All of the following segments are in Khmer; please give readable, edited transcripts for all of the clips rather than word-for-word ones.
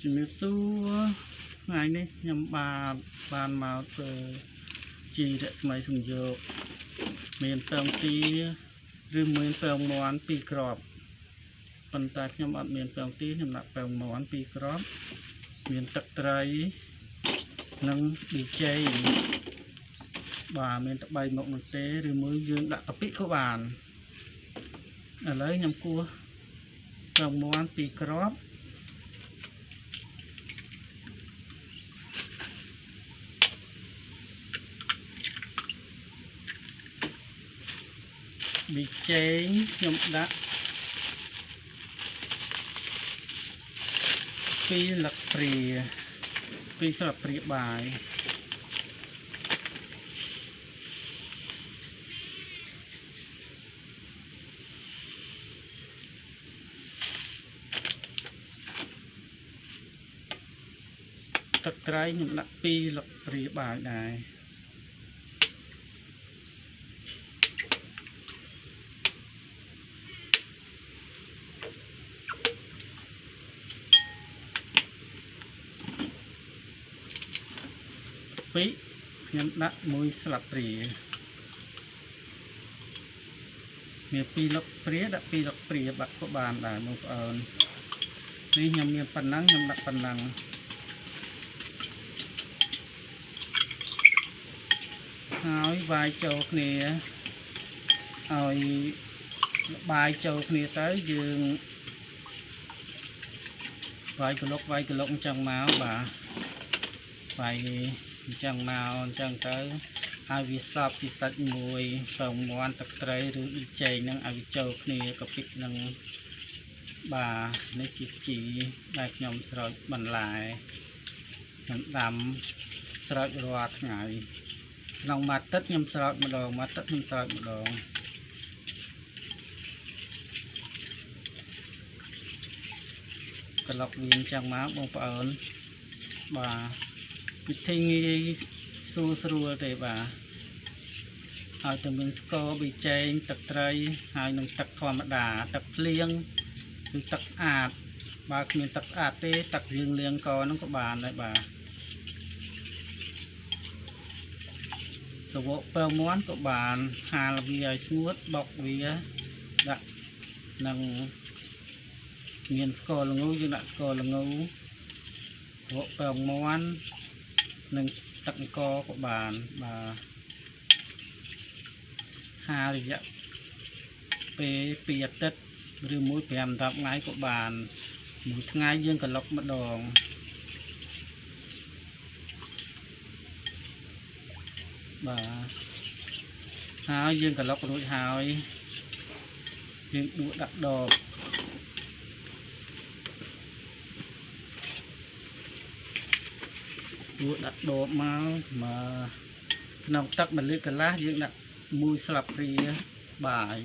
ជំរាបសួរថ្ងៃនេះខ្ញុំបានមកធ្វើជីរថ្មីសំយោគមានពងទាឬមានពងមាន់2គ្រាប់ប៉ុន្តែខ្ញុំអត់មានពងទាខ្ញុំដាក់ពងមាន់2គ្រាប់មានទឹកត្រីនិងប៊ីចេងបាទមានតែ3មុខនោះទេឬមួយយើងដាក់កាពិក៏បានឥឡូវខ្ញុំគោះពងមាន់2គ្រាប់ប៊ីចេងខ្ញុំដាក់2លឹកព្រា2ស្លាបព្រាបាយទឹកត្រីខ្ញុំដាក់2លឹកព្រាបាយដែរខ្ញុំដាក់1ស្លាបព្រាមាន2លឹកព្រាដាក់2លឹកព្រាបាត់ក៏បានដែរបងប្អូននេះខ្ញុំមានប៉ុណ្ណឹងខ្ញុំដាក់ប៉ុណ្ណឹងហើយវាយចូលគ្នាឲ្យបាយចូលគ្នាទៅយើងវាយកលុកអញ្ចឹងមកបាទវាយអញ្ចឹងមកអញ្ចឹងទៅឲ្យវាសប់ពីសាច់មួយពងមាន់ទឹកត្រីឬប៊ីចេងហ្នឹងឲ្យវាចូលគ្នាកាពិនឹងបាទនេះជាជីដែលខ្ញុំស្រោចបន្លែខ្ញុំដាំស្រោចរាល់ថ្ងៃក្នុងមួយទឹកខ្ញុំស្រោចម្ដងមួយទឹកខ្ញុំស្រោចម្ដងក្លុកវាអញ្ចឹងមកបងប្អូនបាទវិធីងាយស្រួលទេបាទឲ្យតែមានស្ករប៊ីចេងទឹកត្រីហើយនឹងទឹកធម្មតាទឹកភ្លៀងឬទឹកស្អាតបើគ្មានទឹកស្អាតទេទឹកលាងកហ្នឹងក៏បានដែរបាទទៅវកពងមាន់ក៏បានហាលវាឲ្យស្ងួតបុកវាដាក់នឹងមានស្ករល្ងយើងដាក់ស្ករល្ងវកពងមាន់និងទឹកអង្ករក៏បានបាទហាលរយៈពេល2អាទិត្យឬមួយ5-10ថ្ងៃក៏បានមួយថ្ងៃយើងក្លុកម្ដងបាទហើយយើងក្លុករួចហើយយើងដួសដាក់ដបដាក់ដបមកក្នុងទឹក1លីត្រកន្លះយើងដាក់1ស្លាបព្រាបាយ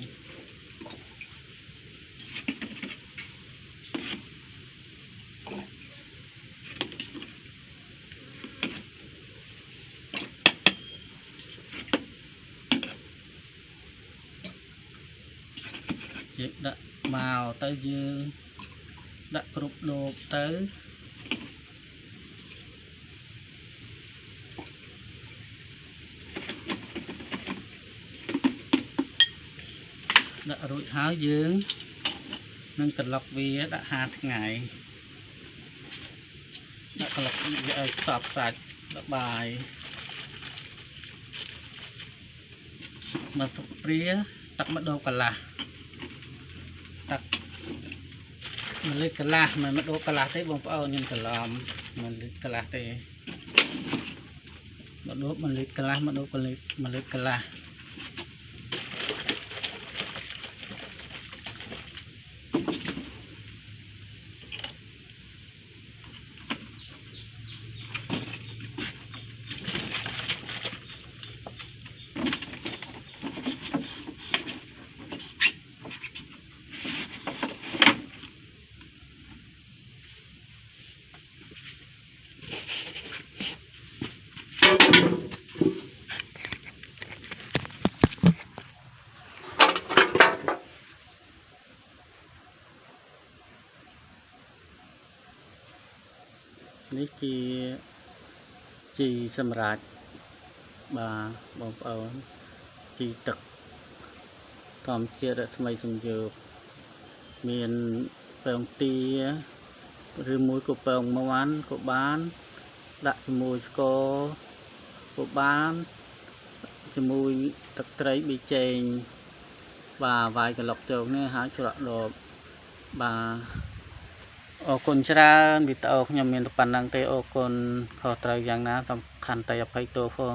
យើងដាក់មកទៅយើងដាក់គ្រប់ដបទៅដាក់រួចហើយយើងនឹងក្លុកវាដាក់5ថ្ងៃដាក់ក្លុកវាឲ្យស្ទប់សាច់ដាក់បាយមកស្លាបព្រាទឹកម្ដងកន្លះទឹក1លីត្រកន្លះមិនម្ដងកន្លះទេបងប្អូនខ្ញុំច្រឡំ1លីត្រកន្លះទេម្ដង1លីត្រកន្លះ1លីត្រកន្លះ នេះជាសម្រាប់បាទបងប្អូនជីទឹកធម្មជាតិរស្មីសំយោគមានពងទាឬមួយក៏ពងមាន់ក៏បានដាក់ជាមួយស្ករក៏បានជាមួយទឹកត្រីប៊ីចេងបាទវាយកន្លុកចូលនេះហើយច្រកដបបាទអរគុណច្រើនវីដេអូខ្ញុំមានតែប៉ុណ្្នឹងទេអរគុណខុសត្រូវយ៉ាងណាសំខាន់តែអភ័យទោសផង